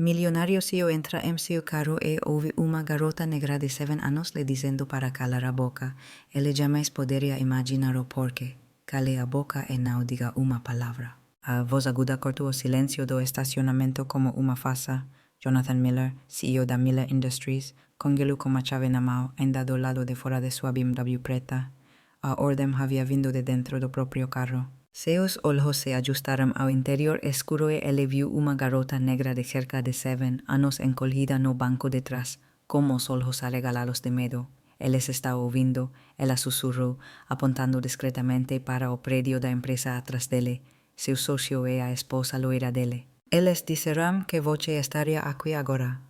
Milionario CEO entra em seu carro e ouve uma garota negra de 7 anos lhe dizendo para calar a boca. Ele jamais poderia imaginar o porquê. Cale a boca e não diga uma palavra. A voz aguda cortou o silêncio do estacionamento como uma farsa. Jonathan Miller, CEO da Miller Industries, congelou com a chave na mão, ainda do lado de fora de sua BMW preta. A ordem havia vindo de dentro do próprio carro. Seus olhos se ajustaram ao interior escuro e ele viu uma garota negra de cerca de 7 anos encolhida no banco de trás, com os olhos arregalados de medo. Eles está ouvindo, ela sussurrou, apontando discretamente para o prédio da empresa atrás dele. Seu sócio e a esposa loira dele. Eles disseram que você estaria aqui agora.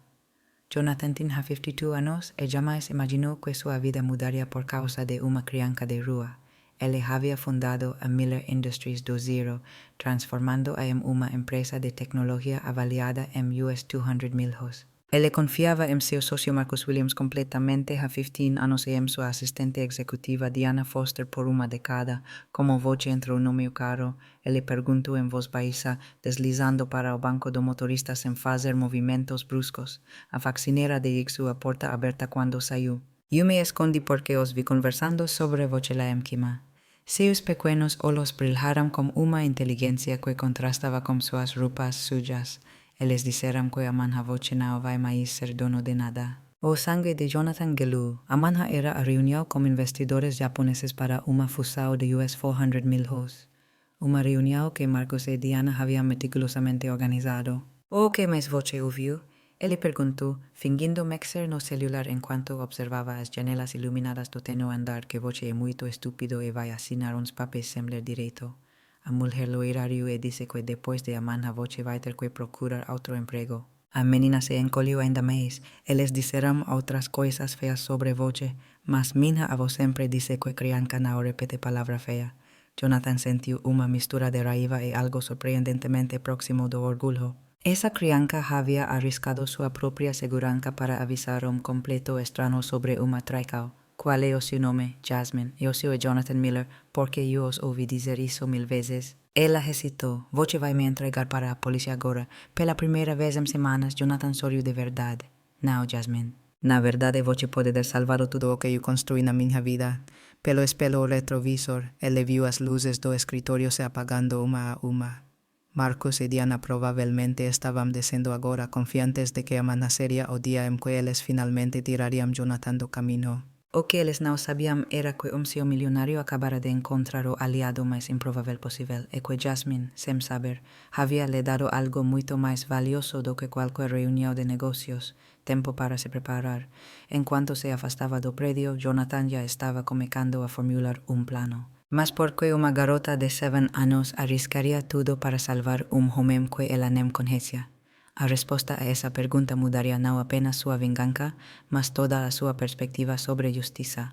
Jonathan tinha 52 anos e jamais imaginou que sua vida mudaria por causa de uma criança de rua. Ele havia fundado a Miller Industries do zero, transformando-a em uma empresa de tecnologia avaliada em US $200 mil. Ele confiava em seu sócio Marcus Williams completamente há 15 anos e em sua assistente executiva Diana Foster por uma década. Como você entrou no meu carro? Ele perguntou em voz baixa, deslizando para o banco do motorista sem fazer movimentos bruscos. A faxineira deixou a porta aberta quando saiu. Eu me escondi porque os vi conversando sobre você lá em cima. Seus pequenos olhos brilharam com uma inteligência que contrastava com suas roupas sujas. Eles disseram que a manha você não vai mais ser dono de nada. O sangue de Jonathan gelou. A manha era a reunião com investidores japoneses para uma fusão de US $400 mil. Uma reunião que Marcus e Diana haviam meticulosamente organizado. O que mais você ouviu? Ele perguntou, fingindo mexer no celular enquanto observava as janelas iluminadas do tenue andar que você é muito estúpido e vai assinar uns papéis sem ler direito. A mulher loira riu e disse que depois de a manha você vai ter que procurar outro emprego. A menina se encolheu ainda mais. Eles disseram outras coisas feias sobre você, mas minha avó sempre disse que criança não repete palavra feia. Jonathan sentiu uma mistura de raiva e algo surpreendentemente próximo do orgulho. Essa criança havia arriscado sua própria segurança para avisar completo estranho sobre uma traicao. Qual é o seu nome? Jasmine. Eu sou Jonathan Miller, porque eu os ouvi dizer isso 1000 vezes. Ela hesitou. Você vai me entregar para a polícia agora. Pela primeira vez em semanas, Jonathan sorriu de verdade. Não, Jasmine. Na verdade, você pode ter salvado tudo o que eu construí na minha vida. Pelo espelho retrovisor, ele viu as luzes do escritório se apagando uma a uma. Marcus e Diana provavelmente estavam descendo agora, confiantes de que amanhã seria o dia em que eles finalmente tirariam Jonathan do caminho. O que eles não sabiam era que CEO milionário acabara de encontrar o aliado mais improvável possível e que Jasmine, sem saber, havia lhe dado algo muito mais valioso do que qualquer reunião de negocios, tempo para se preparar. Enquanto se afastava do prédio, Jonathan já estava começando a formular um plano. Mas por que uma garota de 7 anos arriscaria tudo para salvar homem que ela nem conhecia? A resposta a essa pergunta mudaria não apenas sua vingança, mas toda a sua perspectiva sobre justiça.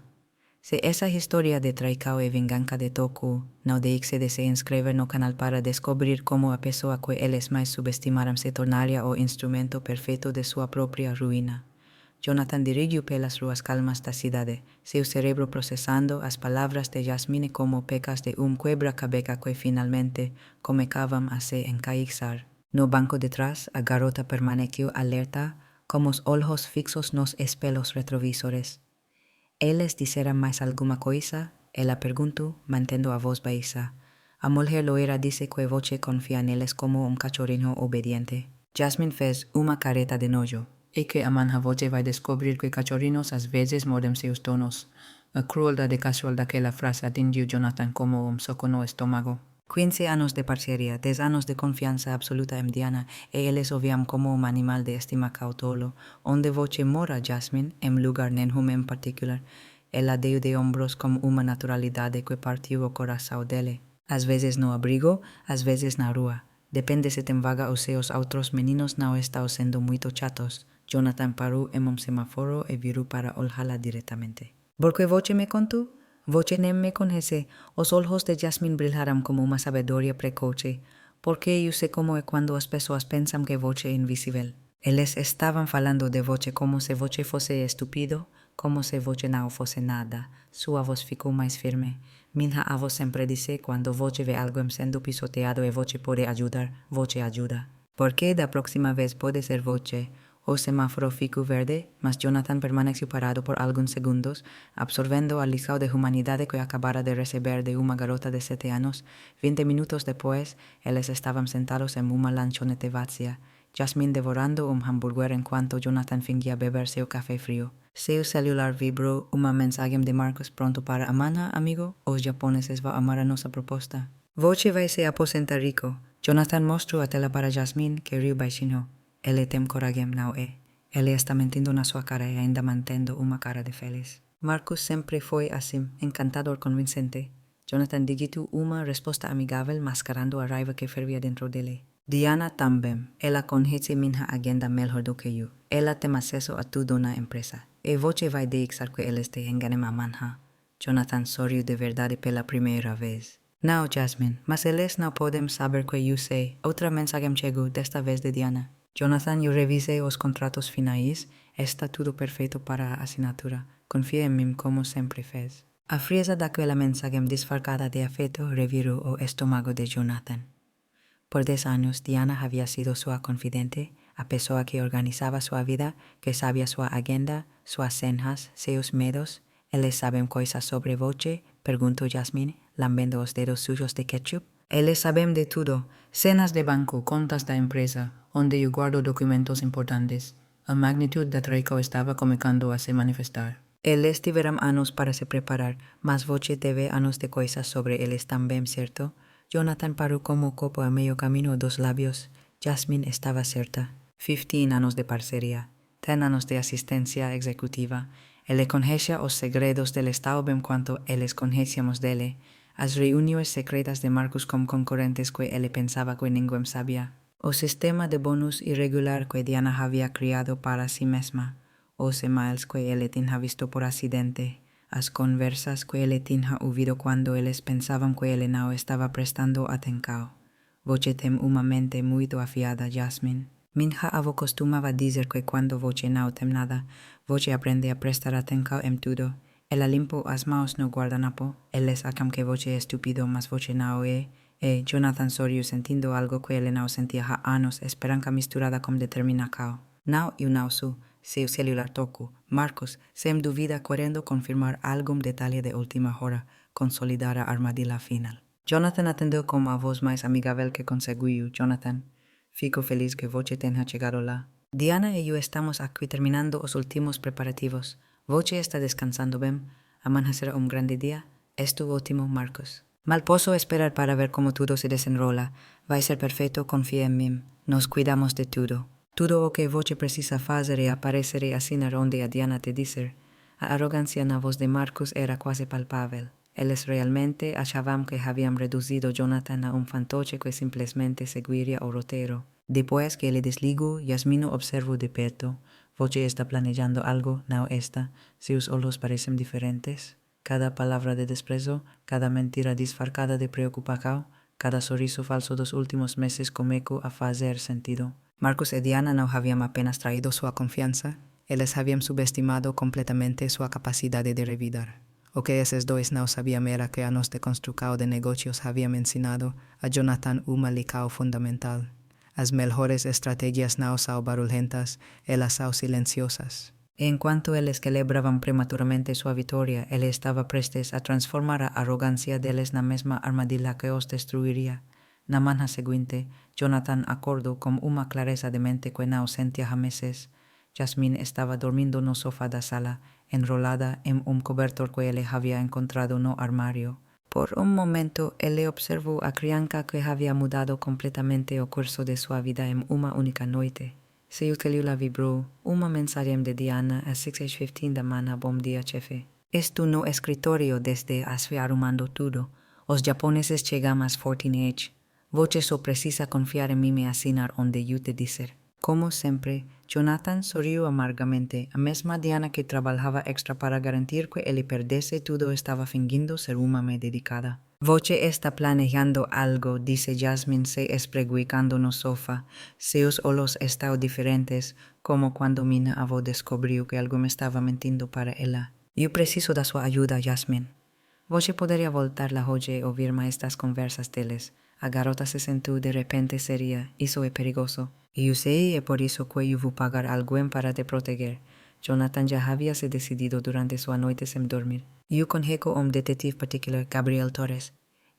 Se essa história de traicao e vingança de Toku, não deixe de se inscrever no canal para descobrir como a pessoa que eles mais subestimaram se tornaria o instrumento perfeito de sua própria ruína. Jonathan dirigiu pelas ruas calmas da cidade, seu cérebro processando as palavras de Jasmine como pecas de quebra-cabeça que finalmente começavam a se encaixar. No banco de trás, a garota permaneceu alerta, com os olhos fixos nos espelhos retrovisores. Eles disseram mais alguma coisa? Ela perguntou, mantendo a voz baixa. A mulher loira disse que você confia neles como cachorrinho obediente. Jasmine fez uma careta de nojo. E que amanhã você vai descobrir que cachorrinhos às vezes mordem seus donos. A crueldade casual daquela frase atingiu Jonathan como soco no estômago. 15 anos de parceria, 10 anos de confiança absoluta em Diana, e eles o viam como animal de estima cautolo. Onde você mora, Jasmine, em lugar nenhum em particular. Ela deu de ombros com uma naturalidade que partiu o coração dele. Às vezes no abrigo, às vezes na rua. Depende se tem vaga os seus outros meninos não estão sendo muito chatos. Jonathan parou em semáforo e virou para olhá-la diretamente. ¿Por que você me contou? Você nem me conhece. Os olhos de Jasmine brilharam como uma sabedoria precoce. Porque eu sei como é quando as pessoas pensam que você é invisível. Eles estavam falando de você como se você fosse estúpido, como se você não fosse nada. Sua voz ficou mais firme. Minha avó sempre disse quando você vê alguém sendo pisoteado e você pode ajudar, você ajuda. Porque da próxima vez pode ser voce, o semáforo fico verde, mas Jonathan permaneció parado por algunos segundos, absorbiendo al lisao de humanidade que acabara de receber de una garota de 7 años. 20 minutos después, ellos estaban sentados en una lanchonete vacía, Jasmine devorando un hamburger en cuanto Jonathan fingía beber su café frío. Seu celular vibró un mensaje de Marcos pronto para amana, amigo, os japoneses va amar a nossa proposta. Voce vai se aposenta rico. Jonathan mostró a tela para Jasmine, que riu baixinho. Ele tem coragem, não é? Ele está mentindo na sua cara e ainda mantendo uma cara de feliz. Marcus sempre foi assim, encantador, convincente. Jonathan digitou uma resposta amigável, mascarando a raiva que fervia dentro dele. Diana também. Ela conhece minha agenda melhor do que eu. Ela tem acesso a tudo na empresa. E você vai deixar que eles te enganem a manha. Jonathan sorriu de verdade pela primeira vez. Não, Jasmine, mas eles não podem saber que eu sei. Outra mensagem chegou, desta vez de Diana. Jonathan, eu revisei os contratos finais. Está tudo perfeito para a assinatura. Confia em mim como sempre fez. A frieza daquela mensagem disfarçada de afeto revirou o estômago de Jonathan. Por 10 años, Diana había sido su confidente, a pessoa que organizaba su vida, que sabía su agenda, sus cenas, seus medos. ¿Eles saben cosas sobre voce? Preguntó Jasmine, lambendo os dedos sujos de ketchup. Eles sabem de tudo. Cenas de banco, contas da empresa, onde eu guardo documentos importantes. A magnitud da traição estava começando a se manifestar. Eles tiveram anos para se preparar, mas voce teve anos de coisas sobre eles também, certo? Jonathan paró como copo a medio camino dos labios. Jasmine estaba certa. 15 años de parcería, 10 años de asistencia ejecutiva. Ele conhecia os segredos del Estado bem quanto eles conhecíamos dele. As reuniões secretas de Marcus com concorrentes que ele pensava que ninguém sabia. O sistema de bonus irregular que Diana había criado para si mesma. Os emails que ele tinha visto por acidente. As conversas que ele tinha ouvido quando eles pensavam que ele não estava prestando atenção. Você tem uma mente muito afiada, Jasmine. Minha avó costumava dizer que quando você não tem nada, você aprende a prestar atenção em tudo. Ela limpou as mãos no guardanapo. Eles acham que você é estúpido, mas você não é. E Jonathan sorriu sentindo algo que ele não sentia há anos, esperança misturada com determinação. Não, eu não sou. Seu celular tocou. Marcos, sem dúvida, querendo confirmar algum detalhe de última hora, consolidar a armadilha final. Jonathan atendeu com a voz mais amigável que conseguiu. Jonathan, fico feliz que você tenha chegado lá. Diana e eu estamos aqui terminando os últimos preparativos. Você está descansando bem? Amanhã será um grande dia? Estou ótimo, Marcos. Mal posso esperar para ver como tudo se desenrola. Vai ser perfeito, confia em mim. Nos cuidamos de tudo. Tudo o que você precisa fazer é aparecer e assinar onde a Diana te disser. A arrogância na voz de Marcus era quase palpável. Eles realmente achavam que haviam reduzido Jonathan a fantoche que simplesmente seguiria o roteiro. Depois que ele desligou, Jasmine observou de perto. Você está planejando algo, não está? Seus olhos parecem diferentes. Cada palavra de desprezo, cada mentira disfarçada de preocupação, cada sorriso falso dos últimos meses começou a fazer sentido. Marcus e Diana não haviam apenas traído sua confiança, eles haviam subestimado completamente sua capacidade de revidar. O que esses dois não sabiam era que anos de construção de negócios haviam ensinado a Jonathan uma lição fundamental. As melhores estratégias não são barulhentas, elas são silenciosas. Enquanto eles celebravam prematuramente sua vitória, ele estava prestes a transformar a arrogância deles na mesma armadilha que os destruiria. Na manhã seguinte, Jonathan acordou com uma clareza de mente que não sentia há meses. Jasmine estava dormindo no sofá da sala, enrolada em cobertor que ele havia encontrado no armário. Por um momento, ele observou a criança que havia mudado completamente o curso de sua vida em uma única noite. Seu celular vibrou, uma mensagem de Diana às 6:15 da manhã. Bom dia, chefe. Estou no escritório desde as arrumando tudo. Os japoneses chegam às 14h. Você só precisa confiar em mim e assinar onde eu te disser. Como sempre, Jonathan sorriu amargamente. A mesma Diana que trabalhava extra para garantir que ele perdesse tudo estava fingindo ser uma mãe dedicada. Você está planejando algo, disse Jasmine se espreguicando no sofá. Seus olhos estão diferentes, como quando minha avó descobriu que alguém estava mentindo para ela. Eu preciso da sua ajuda, Jasmine. Você poderia voltar lá hoje e ouvir mais das conversas deles. A garota se sentiu de repente seria, isso é perigoso. E eu sei é por isso que eu vou pagar alguém para te proteger. Jonathan já havia se decidido durante sua noite sem dormir. Eu conheço detetive particular, Gabriel Torres.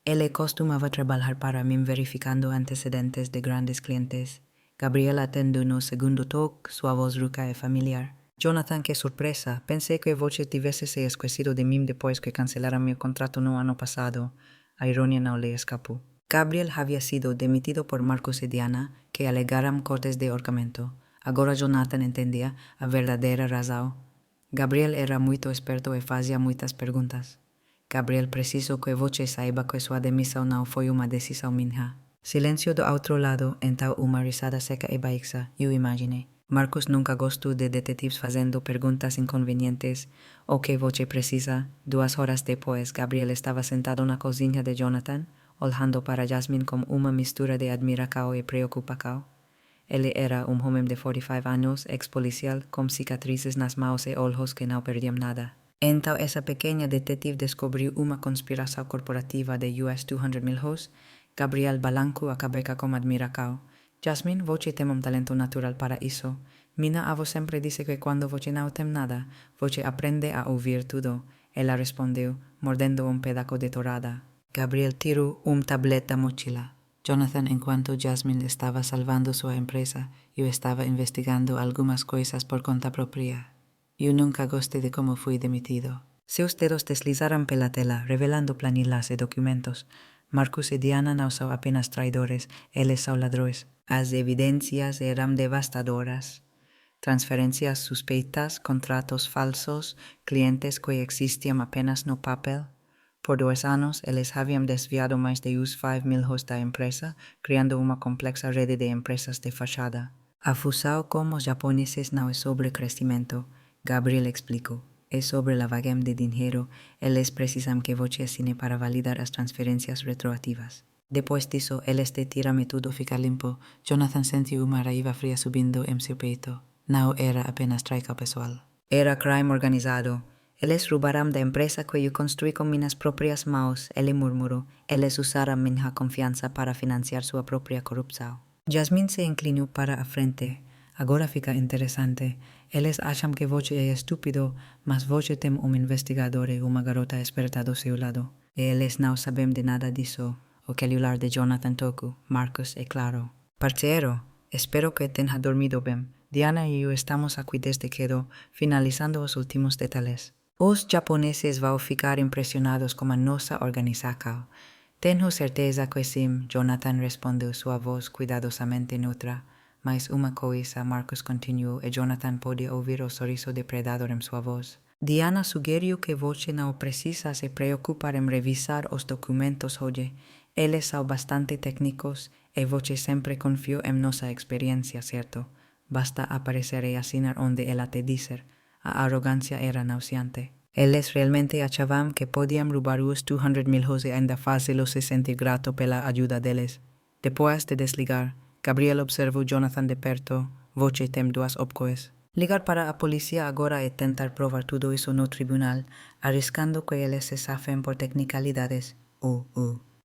Ele costumava trabalhar para mim verificando antecedentes de grandes clientes. Gabriel atendeu no segundo toque, sua voz rouca e familiar. Jonathan, que surpresa. Pensei que você tivesse se esquecido de mim depois que cancelaram meu contrato no ano passado. A ironia não lhe escapou. Gabriel havia sido demitido por Marcos e Diana, que alegaram cortes de ahorcamento. Agora Jonathan entendia a verdadeira razão. Gabriel era muito esperto e fazia muitas perguntas. Gabriel, preciso que você saiba que sua demissão não foi uma decisão minha. Silêncio do outro lado, então uma risada seca e baixa, eu imaginei. Marcos nunca gostou de detetives fazendo perguntas inconvenientes. O que você precisa? 2 horas depois, Gabriel estava sentado na cozinha de Jonathan, olhando para Jasmine com uma mistura de admiração e preocupação. Ele era homem de 45 anos, ex-policial, com cicatrizes nas mãos e olhos que não perdiam nada. Então essa pequena detetive descobriu uma conspiração corporativa de US $200,000. Gabriel balancou a cabeça com admiração. Jasmine, você tem talento natural para isso. Minha avó sempre disse que quando você não tem nada, você aprende a ouvir tudo. Ela respondeu, mordendo pedaço de torrada. Gabriel tirou tablet da mochila. Jonathan, enquanto Jasmine estava salvando sua empresa, eu estava investigando algumas coisas por conta própria. Eu nunca gostei de como fui demitido. Seus dedos deslizaram pela tela, revelando planilhas e documentos. Marcos e Diana não são apenas traidores, eles são ladrões. As evidências eram devastadoras. Transferências suspeitas, contratos falsos, clientes que existiam apenas no papel. Por 2 anos, eles haviam desviado mais de US $5,000 da empresa, criando uma complexa rede de empresas de fachada. A fusão com os japoneses não é sobre crescimento, Gabriel explicou. É sobre lavagem de dinheiro. Eles precisam que você assine para validar as transferências retroativas. Depois disso, eles te tiram e tudo fica limpo. Jonathan sentiu uma raiva fria subindo em seu peito. Não era apenas traição pessoal. Era crime organizado. Eles roubaram da empresa que eu construí com minhas próprias mãos, ele murmurou. Eles usaram minha confiança para financiar sua própria corrupção. Jasmine se inclinou para a frente. Agora fica interessante. Eles acham que você é estúpido, mas você tem investigador e uma garota esperta do seu lado. E eles não sabem de nada disso. O celular de Jonathan tocou. Marcos, é claro. Parceiro, espero que tenha dormido bem. Diana e eu estamos aqui desde cedo, finalizando os últimos detalhes. Os japoneses vão ficar impressionados com a nossa organização. Tenho certeza que sim, Jonathan respondeu, sua voz cuidadosamente neutra. Mas uma coisa, Marcos continuou, e Jonathan pôde ouvir o sorriso depredador em sua voz. Diana sugeriu que você não precisa se preocupar em revisar os documentos hoje. Eles são bastante técnicos e você sempre confiou em nossa experiência, certo? Basta aparecer e assinar onde ela te disser. A arrogância era nauseante. Eles realmente achavam que podiam roubar os $200,000 e ainda fazê-lo se sentir grato pela ajuda deles. Depois de desligar, Gabriel observou Jonathan de perto. Você tem 2 opções. Ligar para a polícia agora e tentar provar tudo isso no tribunal, arriscando que eles se safem por tecnicalidades.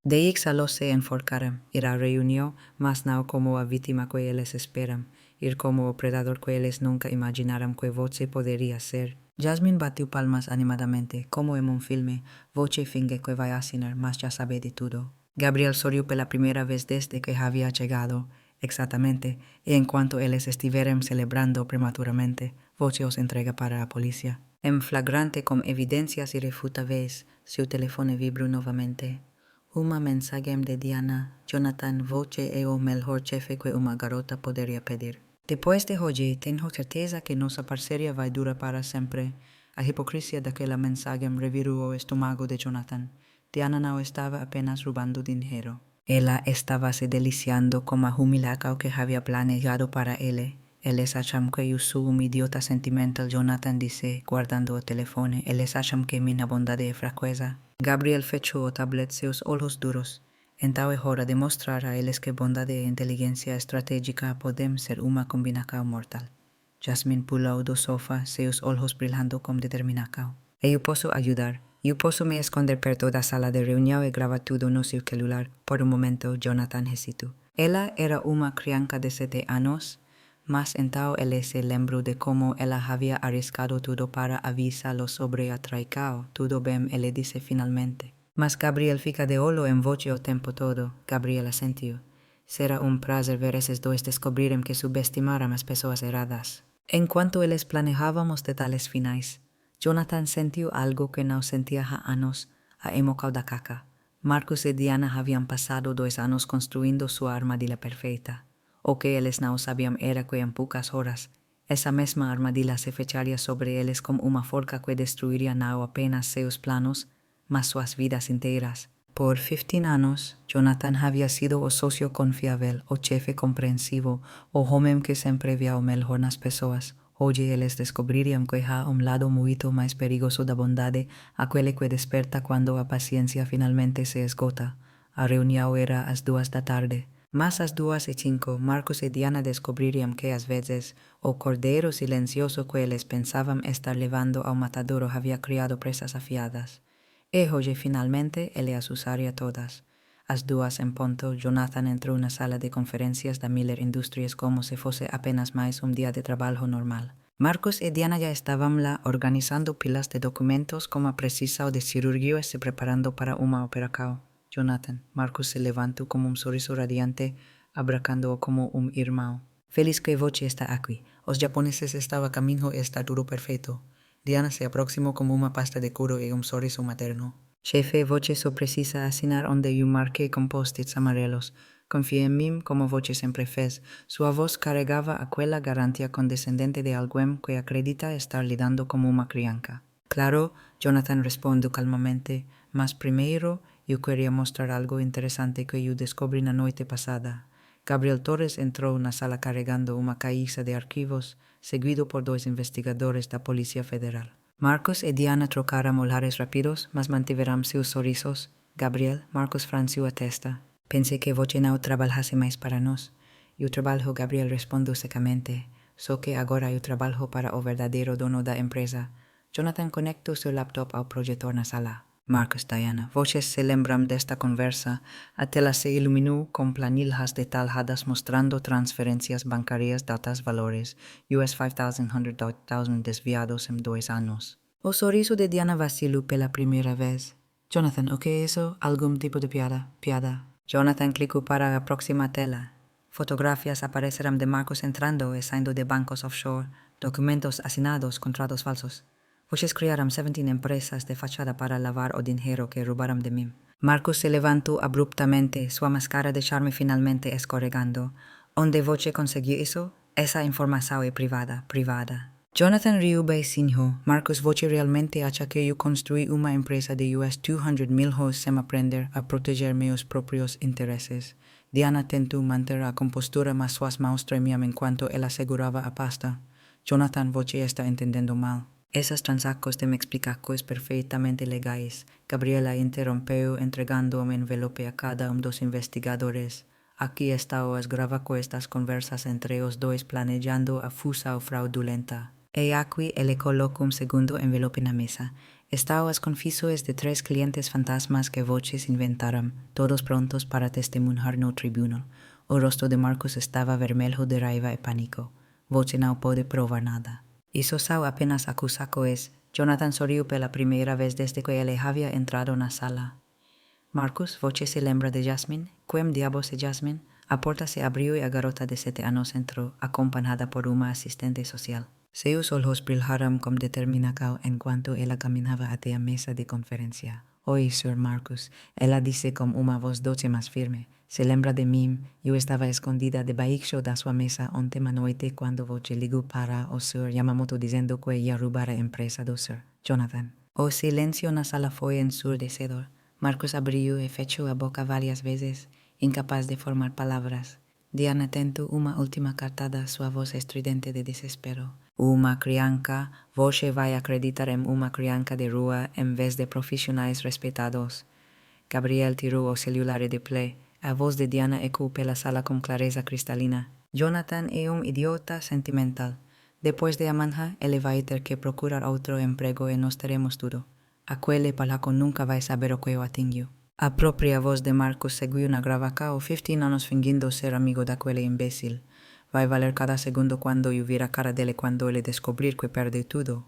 Deixá-los se enforcaram. Ir à reunião, mas não como a vítima que eles esperam. Ir como o predador que eles nunca imaginaram que você poderia ser. Jasmine bateu palmas animadamente. Como em filme, você finge que vai assinar, mas já sabe de tudo. Gabriel sorriu pela primeira vez desde que havia chegado. Exatamente. E enquanto eles estiverem celebrando prematuramente, você os entrega para a polícia. Em flagrante com evidências irrefutáveis, seu telefone vibrou novamente. Uma mensagem de Diana. Jonathan, você é o melhor chefe que uma garota poderia pedir. Depois de hoje, tenho certeza que nossa parceria vai durar para sempre. A hipocrisia daquela mensagem revirou o estômago de Jonathan. Diana não estava apenas roubando dinheiro. Ela estava se deliciando com a humilhação que havia planejado para ele. Eles acham que eu sou idiota sentimental, Jonathan disse, guardando o telefone. Eles acham que minha bondade é fraqueza. Gabriel fechou o tablet, seus olhos duros. Então é hora de mostrar a eles que bondade e inteligência estratégica podem ser uma combinação mortal. Jasmine pulou do sofá, seus olhos brilhando com determinação. Eu posso ajudar. Eu posso me esconder perto da sala de reunião e gravar tudo no seu celular. Por um momento, Jonathan hesitou. Ela era uma criança de 7 anos, mas então ele se lembrou de como ela havia arriscado tudo para avisá-lo sobre a traição. Tudo bem, ele disse finalmente. Mas Gabriel fica de olho em você o tempo todo. Gabriela sentiu. Será um prazer ver esses dois descobrirem que subestimaram as pessoas erradas. Enquanto eles planejavam os detalhes finais, Jonathan sentiu algo que não sentia há anos, a emoção da caca. Marcus e Diana haviam passado 2 anos construindo sua armadilha perfeita. O que eles não sabiam era que em poucas horas, essa mesma armadilha se fecharia sobre eles como uma forca que destruiria não apenas seus planos, mas suas vidas inteiras. Por 15 anos, Jonathan havia sido o socio confiável, o chefe compreensivo, o homem que sempre via o melhor nas pessoas. Hoje eles descobririam que há lado muito mais perigoso da bondade, aquele que desperta quando a paciência finalmente se esgota. A reunião era às 2 da tarde. Mas às 2:05, Marcus e Diana descobririam que às vezes o cordeiro silencioso que eles pensavam estar levando ao matadouro havia criado presas afiadas. E hoje finalmente ele as usaria todas. Às 2 em ponto, Jonathan entrou na sala de conferências da Miller Industries como se fosse apenas mais dia de trabalho normal. Marcus e Diana já estavam lá organizando pilas de documentos como a precisa de cirurgia e se preparando para uma operação. Jonathan, Marcus se levantou com sorriso radiante, abracando-o como irmão. Feliz que você está aqui. Os japoneses estavam a caminho e está tudo perfeito. Diana se aproximou como uma pasta de couro e sorriso materno. Chefe, você só precisa assinar onde eu marquei com post-its amarelos. Confie em mim como você sempre fez. Sua voz carregava aquela garantia condescendente de alguém que acredita estar lidando como uma criança. Claro, Jonathan respondeu calmamente, mas primeiro eu queria mostrar algo interessante que eu descobri na noite passada. Gabriel Torres entrou na sala carregando uma caixa de arquivos, seguido por 2 investigadores da Polícia Federal. Marcus e Diana trocaram olhares rápidos, mas mantiveram seus sorrisos. Gabriel, Marcus franciu a testa. Pensei que você não trabalhasse mais para nós. Eu trabalho, Gabriel respondeu secamente. Só que agora eu trabalho para o verdadeiro dono da empresa. Jonathan conectou seu laptop ao projetor na sala. Marcus, Diana, vocês se lembram desta conversa? A tela se iluminou com planilhas detalhadas mostrando transferências bancárias de altos valores, US 5,100,000 desviados em 2 anos. O sorriso de Diana vacilou pela primeira vez. Jonathan, o que é isso? Algum tipo de piada? Piada. Jonathan clicou para a próxima tela. Fotografias apareceram de Marcus entrando e saindo de bancos offshore, documentos assinados, contratos falsos. Vocês criaram 17 empresas de fachada para lavar o dinheiro que roubaram de mim. Marcus se levantou abruptamente, sua máscara de charme finalmente escorregando. Onde você conseguiu isso? Essa informação é privada. Jonathan riu baixinho. Marcus, você realmente acha que eu construí uma empresa de US 200,000 sem aprender a proteger meus próprios interesses? Diana tentou manter a compostura, mas suas mãos tremiam enquanto ela segurava a pasta. Jonathan, você está entendendo mal. Essas transações têm explicações perfeitamente legais. Gabriela interrompeu, entregando envelope a cada dos investigadores. Aqui estão as gravações das conversas entre os dois planejando a fusa fraudulenta. E aqui ele colocou segundo envelope na mesa. Estão as confissões de 3 clientes fantasmas que vocês inventaram, todos prontos para testemunhar no tribunal. O rosto de Marcus estava vermelho de raiva e pânico. Você não pode provar nada. Isso são apenas acusações. Jonathan sorriu pela primeira vez desde que ele havia entrado na sala. Marcus, você se lembra de Jasmine? Quem diabos é Jasmine? A porta se abriu e a garota de 7 anos entrou, acompanhada por uma assistente social. Seus olhos brilharam com determinação enquanto ela caminhava até a mesa de conferência. Oi, Sr. Marcus, ela disse com uma voz doce mas firme. Se lembra de mim? Eu estava escondida debaixo da sua mesa ontem à noite quando você ligou para o Sr. Yamamoto dizendo que ia roubar a empresa do Sr. Jonathan. O silêncio na sala foi ensurdecedor. Marcus abriu e fechou a boca várias vezes, incapaz de formar palavras. Diana tentou uma última cartada, sua voz estridente de desespero. Uma criança, você vai acreditar em uma criança de rua em vez de profissionais respeitados. Gabriel tirou o celular de play. A voz de Diana ecoou pela sala com clareza cristalina. Jonathan é idiota sentimental. Depois de Amanja, ele vai ter que procurar outro emprego e nós teremos tudo. Aquele palaco nunca vai saber o que eu atingiu. A própria voz de Marcos seguiu na gravaca o 15 anos fingindo ser amigo daquele imbécil. Vai valer cada segundo quando eu vir a cara dele quando ele descobrir que perdeu tudo.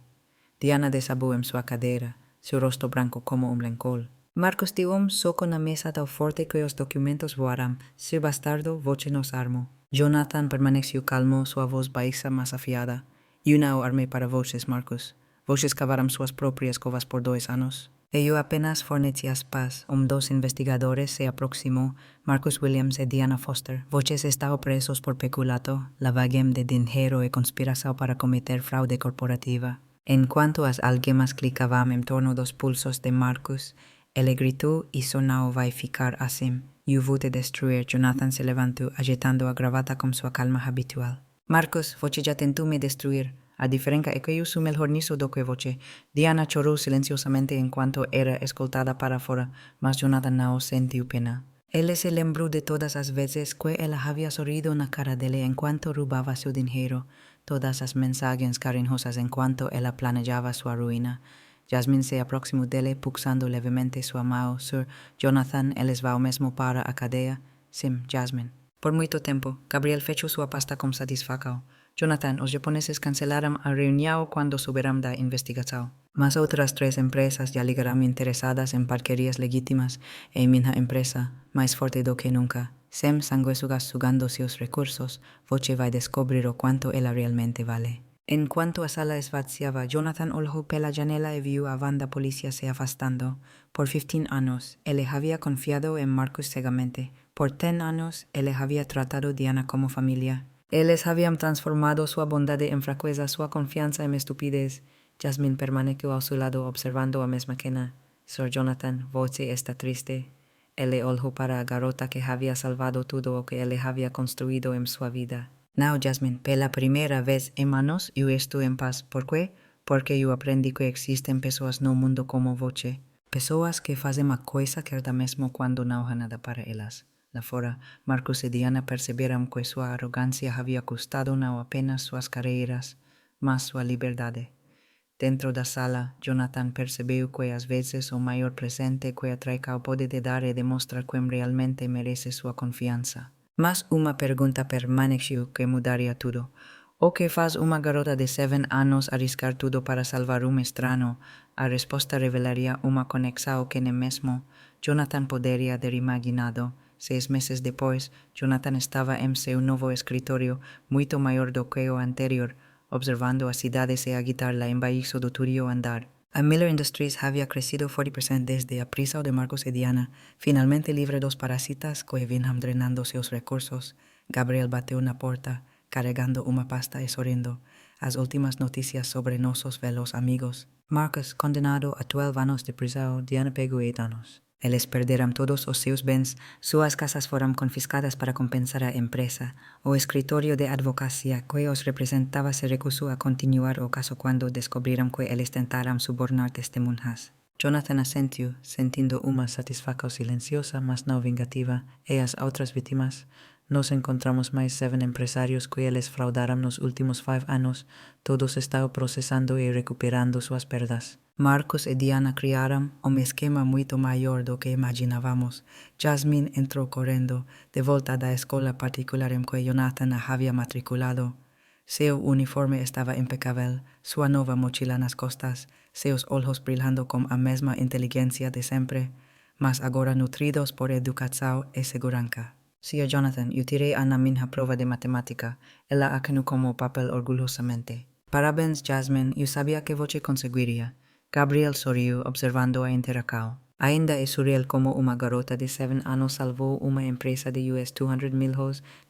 Diana desabou em sua cadeira, seu rosto branco como lençol. Marcos deu soco na mesa tão forte que os documentos voaram. Seu bastardo, voce nos armou. Jonathan permaneceu calmo, sua voz baixa mas afiada. Eu não armei para voces, Marcos. Voces cavaram suas próprias covas por 2 anos. E eu apenas forneci as paz. Dos investigadores se aproximou, Marcus Williams e Diana Foster. Voces estavam presos por peculato, lavagem de dinheiro e conspiração para cometer fraude corporativa. Enquanto as algemas clicavam em torno dos pulsos de Marcus, ele gritou: "Isso não vai ficar assim. Eu vou te destruir." Jonathan se levantou, agitando a gravata com sua calma habitual. "Marcus, você já tentou me destruir. A diferença é que eu sou melhor nisso do que você." Diana chorou silenciosamente enquanto era escoltada para fora, mas Jonathan não sentiu pena. Ele se lembrou de todas as vezes que ela havia sorrido na cara dele enquanto roubava seu dinheiro, todas as mensagens carinhosas enquanto ela planejava sua ruína. Jasmine se aproximou dele, puxando levemente sua mão. "Sir Jonathan, eles vão mesmo para a cadeia?" "Sim, Jasmine." Por muito tempo, Gabriel fechou sua pasta com satisfação. "Jonathan, os japoneses cancelaram a reunião quando souberam da investigação. Mas outras 3 empresas já ligaram interessadas em parquerias legítimas e minha empresa, mais forte do que nunca. Sem sanguessugas sugando seus recursos, você vai descobrir o quanto ela realmente vale." Enquanto a sala esvaziava, Jonathan olhou pela janela e viu a van da polícia se afastando. Por 15 anos, ele havia confiado em Marcus cegamente. Por 10 anos, ele havia tratado Diana como familia. Eles haviam transformado sua bondade em fraqueza, sua confiança em estupidez. Jasmine permaneceu ao seu lado, observando a mesma cena. "Sir Jonathan, você está triste." Ele olhou para a garota que havia salvado tudo o que ele havia construído em sua vida. "Não, Jasmine, pela primeira vez em anos eu estou em paz. Por quê? Porque eu aprendi que existem pessoas no mundo como você. Pessoas que fazem a coisa certa mesmo quando não há nada para elas." Lá fora, Marcus e Diana perceberam que sua arrogância havia custado não apenas suas carreiras, mas sua liberdade. Dentro da sala, Jonathan percebeu que às vezes o maior presente que a traição pode te dar é demonstrar quem realmente merece sua confiança. Mas uma pergunta permaneceu que mudaria tudo. O que faz uma garota de 7 anos arriscar tudo para salvar estranho? A resposta revelaria uma conexão que nem mesmo Jonathan poderia ter imaginado. 6 meses depois, Jonathan estava em seu novo escritório, muito maior do que o anterior, observando as cidades e agitar-la embaixo do turio andar. A Miller Industries havia crescido 40% desde a prisão de Marcos e Diana, finalmente livre dos parasitas que vinham drenando seus recursos. Gabriel bateu na porta, carregando uma pasta e sorrindo. "As últimas notícias sobre nossos velhos amigos." Marcos, condenado a 12 anos de prisão, Diana pegou 8 anos. Eles perderam todos os seus bens, suas casas foram confiscadas para compensar a empresa. O escritório de advocacia que os representava se recusou a continuar o caso quando descobriram que eles tentaram subornar testemunhas. Jonathan assentiu, sentindo uma satisfação silenciosa, mas não vingativa. E as outras vítimas? Nos encontramos mais 7 empresários que eles fraudaram nos últimos 5 anos. Todos estão processando e recuperando suas perdas. Marcus e Diana criaram esquema muito maior do que imaginávamos. Jasmine entrou correndo, de volta da escola particular em que Jonathan a havia matriculado. Seu uniforme estava impecável, sua nova mochila nas costas, seus olhos brilhando com a mesma inteligência de sempre, mas agora nutridos por educação e segurança. "Sr. Jonathan, eu tirei na minha prova de matemática." Ela acenou como papel orgulhosamente. "Parabéns, Jasmine, eu sabia que você conseguiria." Gabriel sorriu, observando a interação. Ainda é surreal como uma garota de 7 anos salvou uma empresa de US $200 mil.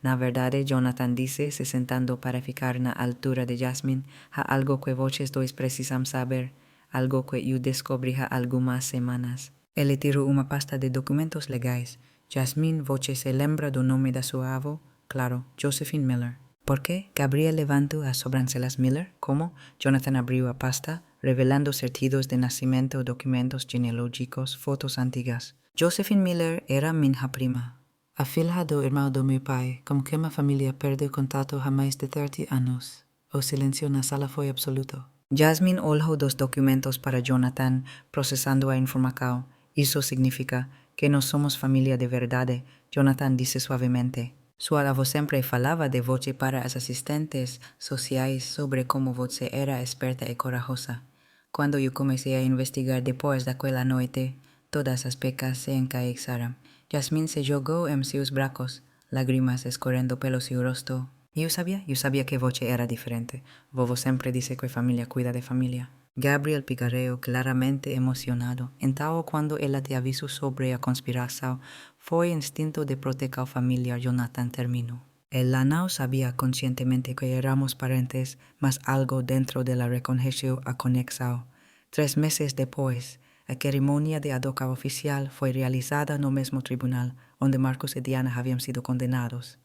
Na verdade, Jonathan disse, se sentando para ficar na altura de Jasmine, "Há algo que vocês dois precisam saber, algo que eu descobri há algumas semanas." Ele tirou uma pasta de documentos legais. "Jasmine, você se lembra do nome da sua avó?" "Claro, Josephine Miller." "Por quê?" Gabriel levantou as sobrancelhas. "Miller? Como?" Jonathan abriu a pasta, revelando certidões de nascimento, documentos genealógicos, fotos antigas. "Josephine Miller era minha prima, a filha do irmão do meu pai, com quem a família perdeu contato há mais de 30 anos." O silêncio na sala foi absoluto. Jasmine olhó dos documentos para Jonathan, procesando a información. Eso significa que no somos familia de verdad, Jonathan dice suavemente. Su avó siempre falaba de voce para as asistentes sociais sobre cómo voce era experta y corajosa. Cuando yo comencé a investigar después de aquella noche, todas as pecas se encaixaram. Jasmine se jogó en sus brazos, lágrimas escorrendo pelo su rostro. Yo sabía que voce era diferente. Vovo siempre dice que familia cuida de familia. Gabriel picareo claramente emocionado. Então, cuando ella te avisó sobre a conspiración, fue instinto de proteger a familia Jonathan terminó. Ella no sabía conscientemente que éramos parentes, mas algo dentro de la reconoció a conexão. 3 meses después, la ceremonia de adoca oficial fue realizada no mismo tribunal, donde Marcus y Diana habían sido condenados.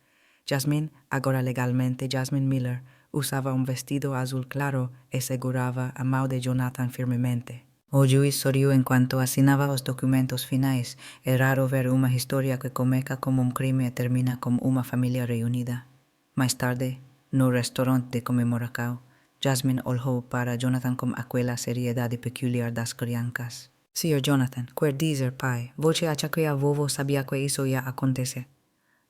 Jasmine, agora legalmente Jasmine Miller, usaba un vestido azul claro y aseguraba a mão de Jonathan firmemente. O juiz sorrió en cuanto asinaba los documentos finais. Es raro ver una historia que comienza como un crimen y termina como una familia reunida. Más tarde, no restaurante de conmemoración, Jasmine olhó para Jonathan com aquela seriedade peculiar das crianças. Sr. Jonathan, quer dizer, pai, você acha que a vovó sabia que isso ia acontecer?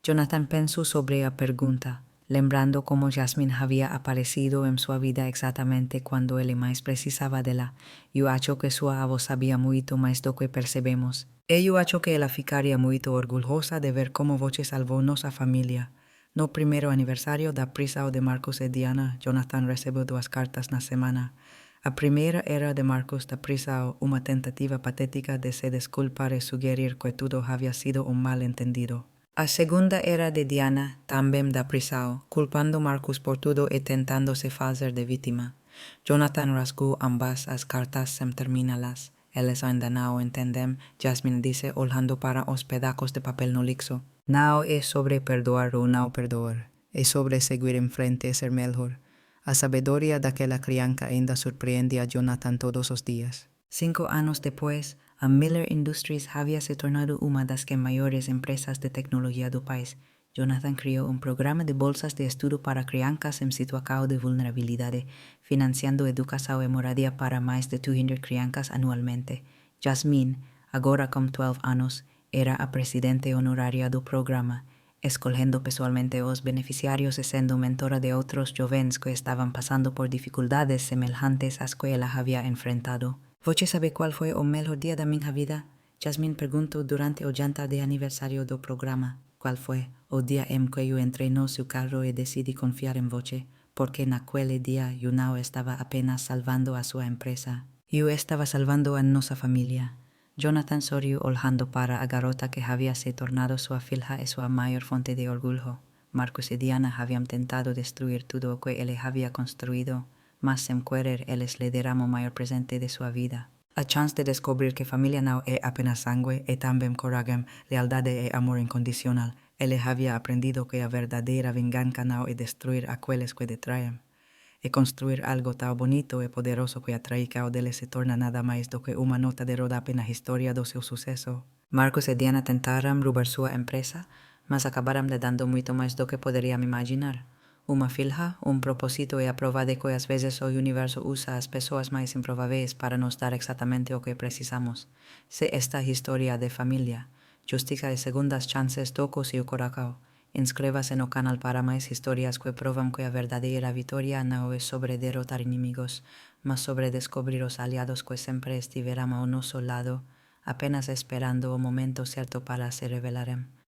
Jonathan pensó sobre la pregunta, lembrando cómo Jasmine había aparecido en su vida exactamente cuando él más precisaba de la. Yo acho que su avó sabía mucho más do que percebemos. E yo acho que ella ficaría muy orgullosa de ver cómo voce salvó nossa familia. No primeiro aniversario da prisão de Marcus e Diana, Jonathan recebeu 2 cartas na semana. A primeira era de Marcus da prisão, uma tentativa patética de se desculpar e sugerir que tudo havia sido um mal-entendido. A segunda era de Diana, também da prisão, culpando Marcus por tudo e tentando se fazer de vítima. Jonathan rasgou ambas as cartas sem terminá-las. Eles ainda não entendem, Jasmine disse, olhando para os pedaços de papel no lixo. Não é sobre perdoar ou não perdoar. É sobre seguir em frente e ser melhor. A sabedoria daquela criança ainda surpreende a Jonathan todos os dias. 5 anos depois, a Miller Industries havia se tornado uma das maiores empresas de tecnologia do país. Jonathan criou um programa de bolsas de estudo para crianças em situação de vulnerabilidade, financiando educação e moradia para mais de 200 crianças anualmente. Jasmine, agora com 12 anos, era a presidente honorária do programa, escolhendo pessoalmente os beneficiários e sendo mentora de outros jovens que estavam passando por dificuldades semelhantes às que ela havia enfrentado. Você sabe qual foi o melhor dia da minha vida? Jasmine perguntou durante o jantar de aniversário do programa. Qual foi? O dia em que eu entrei no seu carro e decidi confiar em você, porque naquele dia eu não estava apenas salvando a sua empresa. Eu estava salvando a nossa família. Jonathan sorriu olhando para a garota que havia se tornado sua filha e sua maior fonte de orgulho. Marcus e Diana haviam tentado destruir tudo o que ele havia construído, mas sem querer eles lhe deram o maior presente de sua vida. A chance de descobrir que família não é apenas sangue, é também coragem, lealdade e amor incondicional. Ele havia aprendido que a verdadeira vingança não é destruir aqueles que detraem. É construir algo tão bonito e poderoso que a traição dele se torna nada mais do que uma nota de rodapé na história do seu sucesso. Marcus e Diana tentaram roubar sua empresa, mas acabaram lhe dando muito mais do que poderiam imaginar. Uma filha, um propósito e a prova de que às vezes o universo usa as pessoas mais improváveis para nos dar exatamente o que precisamos. Se esta história de família, justiça e segundas chances toca seu coração. Inscreva-se no canal para mais histórias que provam que a verdadeira vitória não é sobre derrotar inimigos, mas sobre descobrir os aliados que sempre estiveram ao nosso lado, apenas esperando o momento certo para se revelarem.